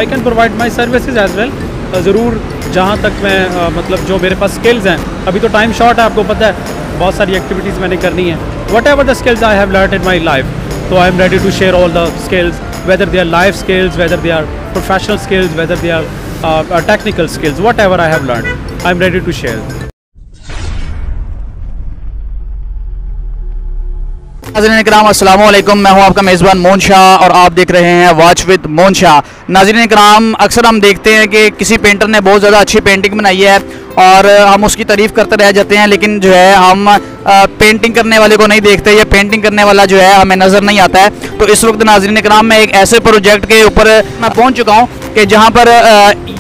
I can provide my services as well. ज़रूर जहाँ तक मैं मतलब जो मेरे पास स्किल्स हैं, अभी तो टाइम शॉर्ट है, आपको पता है बहुत सारी एक्टिविटीज़ मैंने करनी है। Whatever the skills I have learned in my life, तो I am ready to share all the skills, whether they are life skills, whether they are professional skills, whether they are technical skills, whatever I have learned I am ready to share. नाज़रीन इकराम अस्सलाम वालेकुम, मैं हूं आपका मेज़बान मोहन शाह और आप देख रहे हैं वॉच विद मोहन शाह। नाज़रीन इकराम, अक्सर हम देखते हैं कि किसी पेंटर ने बहुत ज़्यादा अच्छी पेंटिंग बनाई है और हम उसकी तारीफ़ करते रह जाते हैं, लेकिन जो है हम पेंटिंग करने वाले को नहीं देखते या पेंटिंग करने वाला जो है हमें नज़र नहीं आता है। तो इस वक्त नाज़रीन इकराम मैं एक ऐसे प्रोजेक्ट के ऊपर मैं पहुँच चुका हूँ कि जहाँ पर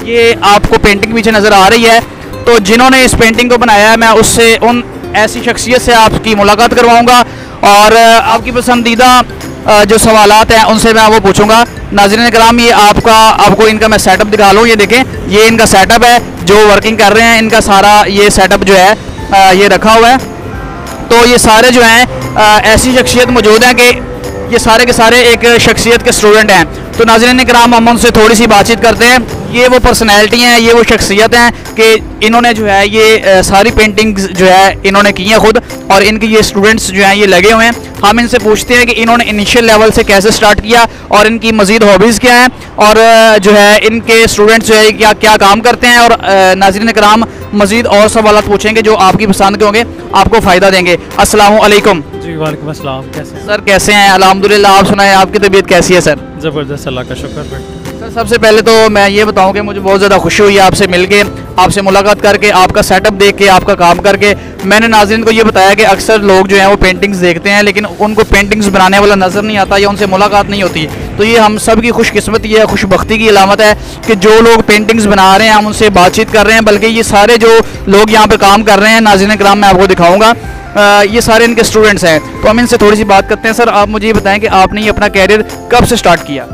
ये आपको पेंटिंग पीछे नज़र आ रही है। तो जिन्होंने इस पेंटिंग को बनाया है, मैं उससे उन ऐसी शख्सियत से आपकी मुलाकात करवाऊँगा और आपकी पसंदीदा जो सवालात हैं उनसे मैं वो पूछूंगा। नाज़रीन इकराम, ये आपको इनका मैं सेटअप दिखा लूँ। ये देखें, ये इनका सेटअप है जो वर्किंग कर रहे हैं। इनका सारा ये सेटअप जो है ये रखा हुआ है। तो ये सारे जो हैं ऐसी शख्सियत मौजूद हैं कि ये सारे के सारे एक शख्सियत के स्टूडेंट हैं। तो नाज़रीन इकराम, हम उनसे थोड़ी सी बातचीत करते हैं। ये वो पर्सनैलिटी हैं, ये वो शख्सियत हैं कि इन्होंने जो है ये सारी पेंटिंग्स जो है इन्होंने की हैं खुद, और इनके ये स्टूडेंट्स जो हैं ये लगे हुए हैं। हम इनसे पूछते हैं कि इन्होंने इनिशियल लेवल से कैसे स्टार्ट किया और इनकी मज़ीद हॉबीज़ क्या हैं और जो है इनके स्टूडेंट्स जो है क्या क्या काम करते हैं। और नाज़रीन इकराम, मज़ीद और सवाल पूछेंगे जो आपकी पसंद के होंगे, आपको फ़ायदा देंगे। अस्सलाम वालेकुम। जी वालेकुम अस्सलाम, कैसे सर? कैसे हैं? अल्हम्दुलिल्लाह। आप सुनाएं, आपकी तबीयत कैसी है सर? ज़बरदस्त, अल्लाह का शुक्र है। सर, सबसे पहले तो मैं ये बताऊं कि मुझे बहुत ज़्यादा खुशी हुई आपसे मिलके, आपसे मुलाकात करके, आपका सेटअप देख के, आपका काम करके। मैंने नाज़रीन को ये बताया कि अक्सर लोग जो हैं वो पेंटिंग्स देखते हैं, लेकिन उनको पेंटिंग्स बनाने वाला नज़र नहीं आता या उनसे मुलाकात नहीं होती। तो ये हम सब की खुशकिस्मती है, खुशबख्ती की अलामत है कि जो लोग पेंटिंग्स बना रहे हैं हम उनसे बातचीत कर रहे हैं। बल्कि ये सारे जो लोग यहाँ पर काम कर रहे हैं, नाज़रीन इकराम, मैं आपको दिखाऊँगा, ये सारे इनके स्टूडेंट्स हैं। तो हम इनसे थोड़ी सी बात करते हैं। सर, आप मुझे ये बताएं कि आपने ये अपना कैरियर कब से स्टार्ट किया?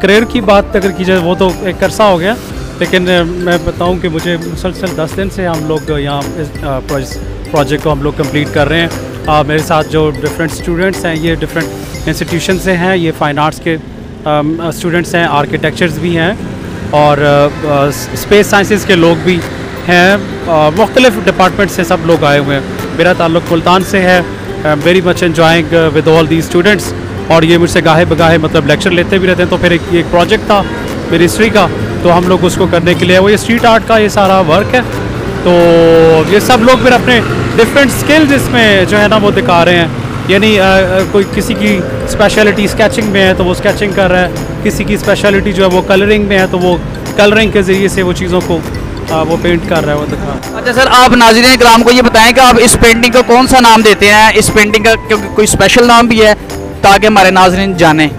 करियर की बात अगर की जाए वो तो एक अरसा हो गया, लेकिन मैं बताऊं कि मुझे मुसलसल 10 दिन से हम लोग यहाँ इस प्रोजेक्ट को हम लोग कंप्लीट कर रहे हैं। मेरे साथ जो डिफरेंट स्टूडेंट्स हैं ये डिफरेंट इंस्टीट्यूशन से हैं, ये फ़ाइन आर्ट्स के स्टूडेंट्स हैं, आर्किटेक्चर्स भी हैं और स्पेस साइंसेस के लोग भी हैं। मुख्तलिफ डिपार्टमेंट से सब लोग आए हुए हैं। मेरा ताल्लुक़ मुल्तान से है। Very much enjoying with all these students, और ये मुझसे गाहे बगाहे मतलब लेक्चर लेते भी रहते हैं। तो फिर एक प्रोजेक्ट था मेरी हिस्ट्री का, तो हम लोग उसको करने के लिए वो ये स्ट्रीट आर्ट का ये सारा वर्क है। तो ये सब लोग फिर अपने डिफरेंट स्किल्स इसमें जो है ना वो दिखा रहे हैं। यानी कोई किसी की स्पेशलिटी स्केचिंग में है तो वो स्केचिंग कर रहा है, किसी की स्पेशलिटी जो है वो कलरिंग में है तो वो कलरिंग के ज़रिए से वो चीज़ों को वो पेंट कर रहा है, वो दिखा। अच्छा सर, आप नाज़रीन इकराम को ये बताएं कि आप इस पेंटिंग को कौन सा नाम देते हैं? इस पेंटिंग का कोई स्पेशल नाम भी है ताकि हमारे नाज़रीन जाने?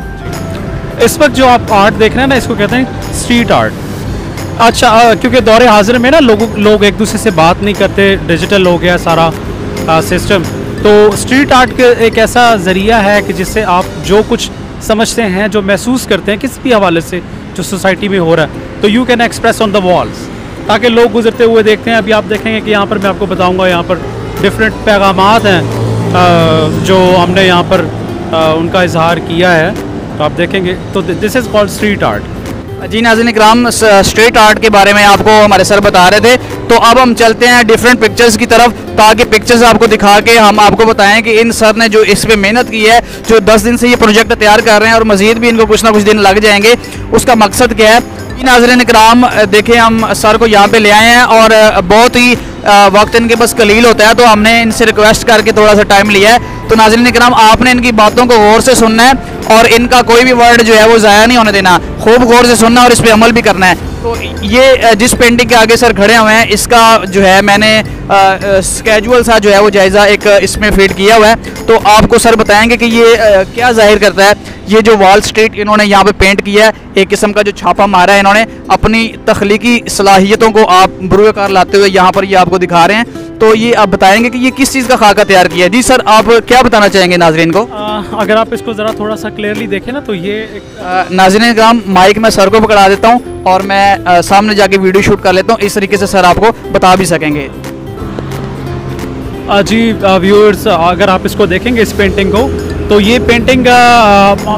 इस वक्त जो आप आर्ट देख रहे हैं ना, इसको कहते हैं स्ट्रीट आर्ट। अच्छा, क्योंकि दौरे हाजिर में ना लोग एक दूसरे से बात नहीं करते, डिजिटल हो गया सारा सिस्टम। तो स्ट्रीट आर्ट एक ऐसा ज़रिया है कि जिससे आप जो कुछ समझते हैं, जो महसूस करते हैं किसी भी हवाले से जो सोसाइटी में हो रहा है, तो you can express on the walls, ताकि लोग गुजरते हुए देखते हैं। अभी आप देखेंगे कि यहाँ पर मैं आपको बताऊँगा, यहाँ पर डिफरेंट पैगामात हैं जो हमने यहाँ पर उनका इजहार किया है, तो आप देखेंगे। तो this is called street art. जी नाज़रीन इकराम, स्ट्रीट आर्ट के बारे में आपको हमारे सर बता रहे थे। तो अब हम चलते हैं डिफरेंट पिक्चर्स की तरफ, ताकि पिक्चर्स आपको दिखा के हम आपको बताएं कि इन सर ने जो इस पर मेहनत की है, जो 10 दिन से ये प्रोजेक्ट तैयार कर रहे हैं और मज़ीद भी इनको कुछ ना कुछ दिन लग जाएंगे, उसका मकसद क्या है। नाज़रीन इकराम, देखें हम सर को यहाँ पे ले आए हैं और बहुत ही वक्त इनके पास कलील होता है, तो हमने इनसे रिक्वेस्ट करके थोड़ा सा टाइम लिया है। तो नाज़रीन इकराम, आपने इनकी बातों को गौर से सुनना है और इनका कोई भी वर्ड जो है वो ज़ाया नहीं होने देना, खूब गौर से सुनना और इस पर अमल भी करना है। तो ये जिस पेंटिंग के आगे सर खड़े हुए हैं, इसका जो है मैंने स्केजुअल सा जो है वो जायज़ा एक इसमें फीड किया हुआ है। तो आपको सर बताएंगे कि ये क्या जाहिर करता है। ये जो वॉल स्ट्रीट इन्होंने यहाँ पे पेंट किया है, एक किस्म का जो छापा मारा है इन्होंने, अपनी तख्लीकी सलाहियतों को आप बुरुकार लाते हुए यहाँ पर ये आपको दिखा रहे हैं। तो ये आप बताएंगे कि ये किस चीज़ का खाका तैयार किया है। जी सर, आप क्या बताना चाहेंगे नाजरीन को? अगर आप इसको ज़रा थोड़ा सा क्लियरली देखें ना, तो ये नाजरीन इकराम, माइक मैं सर को पकड़ा देता हूँ और मैं सामने जाके वीडियो शूट कर लेता हूँ, इस तरीके से सर आपको बता भी सकेंगे। जी व्यूअर्स, अगर आप इसको देखेंगे इस पेंटिंग को, तो ये पेंटिंग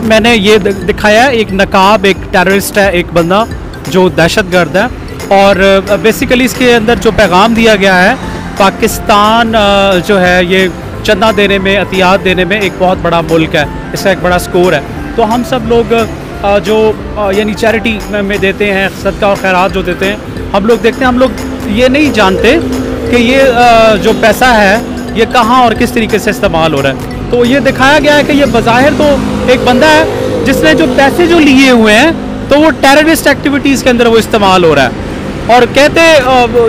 मैंने ये दिखाया है, एक नकाब, एक टेररिस्ट है, एक बंदा जो दहशतगर्द है, और बेसिकली इसके अंदर जो पैगाम दिया गया है, पाकिस्तान जो है ये चंदा देने में, अतियात देने में एक बहुत बड़ा मुल्क है, इसका एक बड़ा स्कोर है। तो हम सब लोग जो यानी चैरिटी में देते हैं, सदका और खैरात जो देते हैं, हम लोग देखते हैं, हम लोग ये नहीं जानते कि ये जो पैसा है ये कहाँ और किस तरीके से इस्तेमाल हो रहा है। तो ये दिखाया गया है कि ये बज़ाहिर तो एक बंदा है जिसने जो पैसे जो लिए हुए हैं तो वो टेररिस्ट एक्टिविटीज़ के अंदर वो इस्तेमाल हो रहा है। और कहते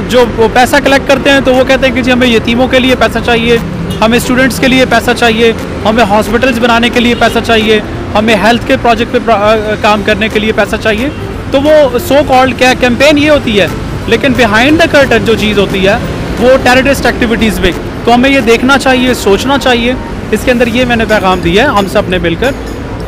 जो वो पैसा कलेक्ट करते हैं तो वो कहते हैं कि जी हमें यतीमों के लिए पैसा चाहिए, हमें स्टूडेंट्स के लिए पैसा चाहिए, हमें हॉस्पिटल्स बनाने के लिए पैसा चाहिए, हमें हेल्थ के प्रोजेक्ट पे काम करने के लिए पैसा चाहिए। तो वो सो कॉल्ड क्या कैंपेन ये होती है, लेकिन बिहाइंड द कर्टन जो चीज़ होती है वो टेररिस्ट एक्टिविटीज़ में। तो हमें ये देखना चाहिए, सोचना चाहिए। इसके अंदर ये मैंने पैगाम दिया है हम सब ने मिलकर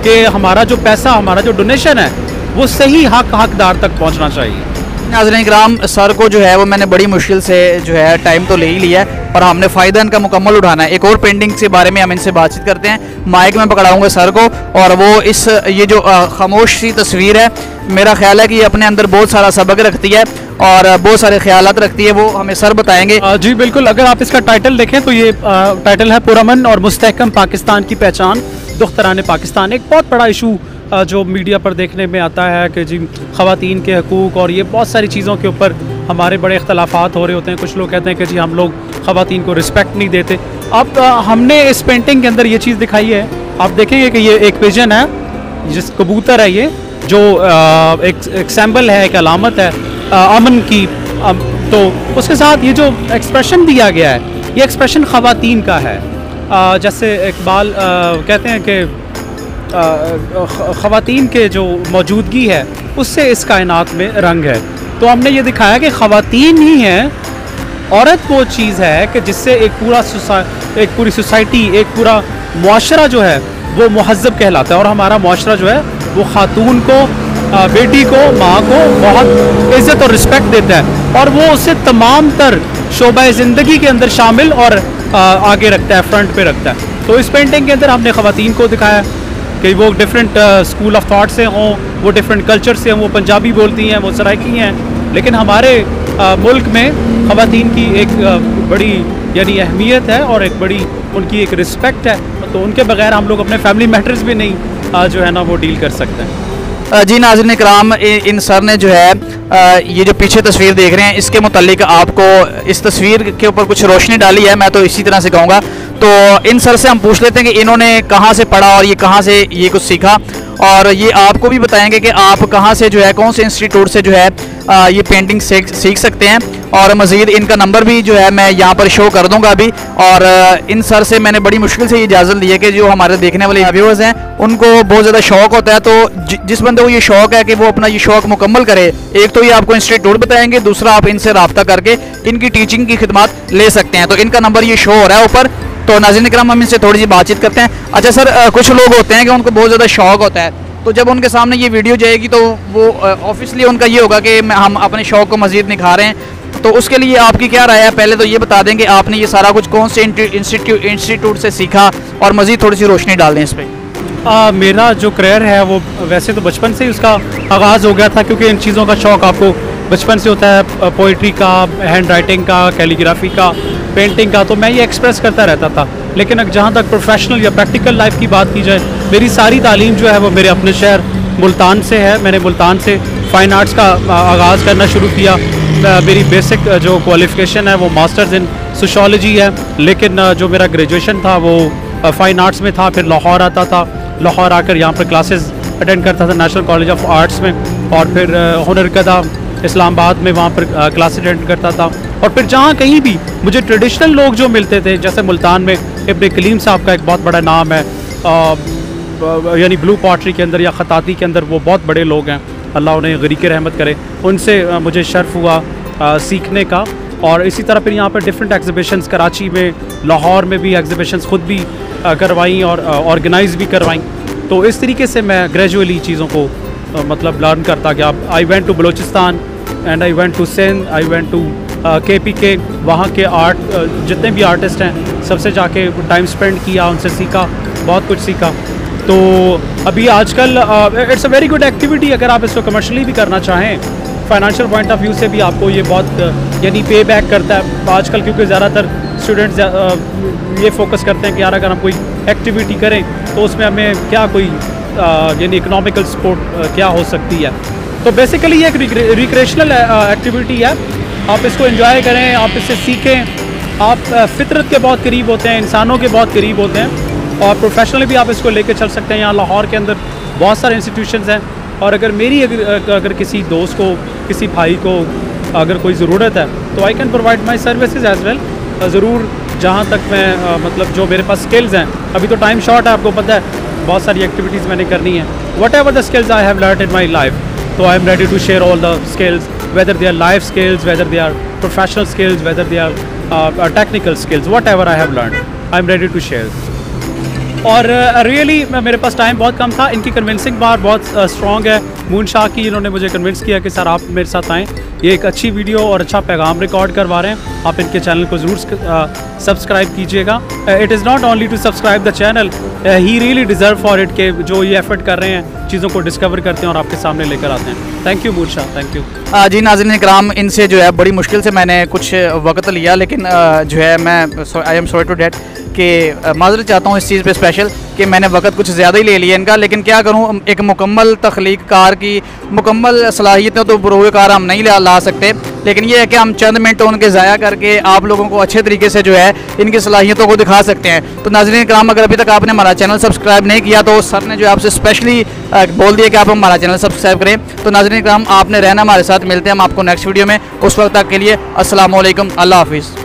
कि हमारा जो पैसा, हमारा जो डोनेशन है वो सही हकदार तक पहुंचना चाहिए। नाज़रीन इकराम, सर को जो है वो मैंने बड़ी मुश्किल से जो है टाइम तो ले ही लिया है और हमने फ़ायदा इनका मुकम्मल उठाना है। एक और पेंटिंग के बारे में हम इनसे बातचीत करते हैं। माइक में पकड़ाऊंगा सर को और वो ये जो खामोश सी तस्वीर है, मेरा ख्याल है कि ये अपने अंदर बहुत सारा सबक रखती है और बहुत सारे ख्यालात रखती है, वो हमें सर बताएंगे। जी बिल्कुल, अगर आप इसका टाइटल देखें तो ये टाइटल है पुरअमन और मुस्तहकम पाकिस्तान की पहचान, दुख्तरान पाकिस्तान। एक बहुत बड़ा इशू जो मीडिया पर देखने में आता है कि जी ख़वातीन के हकूक़ और ये बहुत सारी चीज़ों के ऊपर हमारे बड़े इख्तलाफात हो रहे होते हैं। कुछ लोग कहते हैं कि जी हम लोग ख़वातीन को रिस्पेक्ट नहीं देते। अब हमने इस पेंटिंग के अंदर ये चीज़ दिखाई है, आप देखेंगे कि ये एक पिजन है, जिस कबूतर है ये, जो एक सिंबल है, एक अलामत है अमन की। तो उसके साथ ये जो एक्सप्रेशन दिया गया है, ये एक्सप्रेशन ख़वातीन का है। जैसे इकबाल कहते हैं कि ख़वातीन के जो मौजूदगी है उससे इस कायनात में रंग है। तो हमने ये दिखाया कि ख़वातीन ही हैं, औरत वो चीज़ है कि जिससे एक पूरी सोसाइटी, एक पूरा मुआशरा जो है वो मुहज़्ज़ब कहलाता है। और हमारा मुआशरा जो है वो ख़ातून को, बेटी को, माँ को बहुत इज़्ज़त और रिस्पेक्ट देता है और वो उसे तमाम तर शोबा ज़िंदगी के अंदर शामिल और आगे रखता है, फ्रंट पे रखता है। तो इस पेंटिंग के अंदर हमने ख़वातीन को दिखाया कि वो डिफरेंट स्कूल ऑफ थॉट से हों, वो डिफरेंट कल्चर से हों, वो पंजाबी बोलती हैं, वो सराइकी हैं, लेकिन हमारे मुल्क में ख़वातीन की एक बड़ी यानी अहमियत है और एक बड़ी उनकी एक रिस्पेक्ट है। तो उनके बगैर हम लोग अपने फैमिली मैटर्स भी नहीं जो है ना वो डील कर सकते हैं। जी नाज़रीन इकराम, इन सर ने जो है ये जो पीछे तस्वीर देख रहे हैं इसके मुतालिक आपको इस तस्वीर के ऊपर कुछ रोशनी डाली है, मैं तो इसी तरह से कहूँगा। तो इन सर से हम पूछ लेते हैं कि इन्होंने कहाँ से पढ़ा और ये कहाँ से ये कुछ सीखा, और ये आपको भी बताएंगे कि आप कहाँ से जो है, कौन से इंस्टीट्यूट से जो है ये पेंटिंग सीख सकते हैं। और मज़ीद इनका नंबर भी जो है मैं यहाँ पर शो कर दूँगा अभी। और इन सर से मैंने बड़ी मुश्किल से ये इजाज़त ली है कि जो हमारे देखने वाले व्यूअर्स हैं उनको बहुत ज़्यादा शौक़ होता है, तो जिस बंदे को ये शौक़ है कि वो अपना ये शौक़ मुकम्मल करे, एक तो ये आपको इंस्टीट्यूट बताएंगे, दूसरा आप इनसे रब्ता करके इनकी टीचिंग की खिदमत ले सकते हैं। तो इनका नंबर ये शो हो रहा है ऊपर। तो नाज़रीन इकराम, हम इनसे थोड़ी सी बातचीत करते हैं। अच्छा सर, कुछ लोग होते हैं कि उनको बहुत ज़्यादा शौक़ होता है, तो जब उनके सामने ये वीडियो जाएगी तो वो ऑब्वियसली उनका ये होगा कि हम अपने शौक़ को मज़ीद निखारें हैं। तो उसके लिए आपकी क्या राय है? पहले तो ये बता दें कि आपने ये सारा कुछ कौन से इंस्टीट्यूट से सीखा और मज़ीद थोड़ी सी रोशनी डाल दें इस पर। मेरा जो करियर है वो वैसे तो बचपन से ही उसका आगाज़ हो गया था, क्योंकि इन चीज़ों का शौक़ आपको बचपन से होता है, पोइट्री का, हैंड राइटिंग का, कैलीग्राफी का, पेंटिंग का। तो मैं ये एक्सप्रेस करता रहता था। लेकिन जहाँ तक प्रोफेशनल या प्रैक्टिकल लाइफ की बात की जाए, मेरी सारी तालीम जो है वो मेरे अपने शहर मुल्तान से है। मैंने मुल्तान से फ़ाइन आर्ट्स का आगाज़ करना शुरू किया। मेरी बेसिक जो क्वालिफ़िकेशन है वो मास्टर्स इन सोशियोलॉजी है, लेकिन जो मेरा ग्रेजुएशन था वो फ़ाइन आर्ट्स में था। फिर लाहौर आता था, लाहौर आकर यहाँ पर क्लासेस अटेंड करता था नेशनल कॉलेज ऑफ आर्ट्स में, और फिर हुनरकदा इस्लामाबाद में वहाँ पर क्लासेस अटेंड करता था। और फिर जहाँ कहीं भी मुझे ट्रेडिशनल लोग जो मिलते थे, जैसे मुल्तान में इब्न कलीम साहब का एक बहुत बड़ा नाम है, यानी ब्लू पॉटरी के अंदर या ख़ताती के अंदर वो बहुत बड़े लोग हैं, अल्लाह उन्हें गरीक रहमत करे। उनसे मुझे शर्फ हुआ सीखने का। और इसी तरह फिर यहाँ पर डिफरेंट एग्ज़िबिशंस, कराची में, लाहौर में भी एग्ज़िबिशंस ख़ुद भी करवाई और ऑर्गेनाइज़ भी करवाई। तो इस तरीके से मैं ग्रेजुअली चीज़ों को मतलब लर्न करता गया। I went to Balochistan and I went to Sindh, I went to KPK। वहाँ के आर्ट जितने भी आर्टिस्ट हैं सबसे जाके टाइम स्पेंड किया, उनसे सीखा। बहुत कुछ सीखा। तो अभी आजकल it's a very good activity अगर आप इसको कमर्शियली भी करना चाहें, फाइनेंशियल पॉइंट ऑफ व्यू से भी आपको ये बहुत यानी पे बैक करता है आजकल, क्योंकि ज़्यादातर स्टूडेंट्स ये फोकस करते हैं कि यार अगर हम कोई एक्टिविटी करें तो उसमें हमें क्या कोई यानी इकोनॉमिकल सपोर्ट क्या हो सकती है। तो बेसिकली ये एक रिक्रिएशनल एक्टिविटी है, आप इसको एंजॉय करें, आप इससे सीखें, आप फितरत के बहुत करीब होते हैं, इंसानों के बहुत करीब होते हैं, और प्रोफेशनली भी आप इसको लेके चल सकते हैं। यहाँ लाहौर के अंदर बहुत सारे इंस्टीट्यूशंस हैं, और अगर मेरी अगर किसी दोस्त को, किसी भाई को अगर कोई ज़रूरत है तो आई can provide my services as well. ज़रूर जहाँ तक मैं मतलब जो मेरे पास स्किल्स हैं, अभी तो टाइम शॉर्ट है, आपको पता है बहुत सारी एक्टिविटीज़ मैंने करनी है। Whatever the skills I have learned in my life, तो I am ready to share all the skills, whether they are life skills, whether they are professional skills, whether they are technical skills, whatever I have learned, I am ready to share. और really मेरे पास time बहुत कम था, इनकी convincing बार बहुत strong है moon Shah की, इन्होंने मुझे कन्विंस किया कि सर आप मेरे साथ आएँ, ये एक अच्छी वीडियो और अच्छा पैगाम रिकॉर्ड करवा रहे हैं, आप इनके चैनल को ज़रूर सब्सक्राइब कीजिएगा। It is not only to subscribe the channel, he really deserve for it के जो ये एफर्ट कर रहे हैं, चीज़ों को डिस्कवर करते हैं और आपके सामने लेकर आते हैं। Thank you Moon Shah, thank you. जी नाज़रीन इकराम, इनसे जो है बड़ी मुश्किल से मैंने कुछ वक्त लिया, लेकिन जो है मैं I am sorry to that कि माज़रत चाहता हूँ इस चीज़ पे स्पेशल कि मैंने वक्त कुछ ज़्यादा ही ले लिया इनका, लेकिन क्या करूँ, एक मुकम्मल तख्लीक कार की मुकम्मल सलाहियतें तो बरूए कार हम नहीं ला सकते, लेकिन ये है कि हम चंद मिनट उनके ज़ाया करके आप लोगों को अच्छे तरीके से जो है इनकी सलाहियतों को दिखा सकते हैं। तो नाज़रीन इकराम, अगर अभी तक आपने हमारा चैनल सब्सक्राइब नहीं किया तो सर ने जो है आपसे स्पेशली बोल दिया कि आप हमारा चैनल सब्सक्राइब करें। तो नाज़रीन इकराम, आपने रहना हमारे साथ, मिलते हैं हम आपको नेक्स्ट वीडियो में, उस वक्त तक के लिए अस्सलाम वालेकुम, अल्लाह हाफिज़।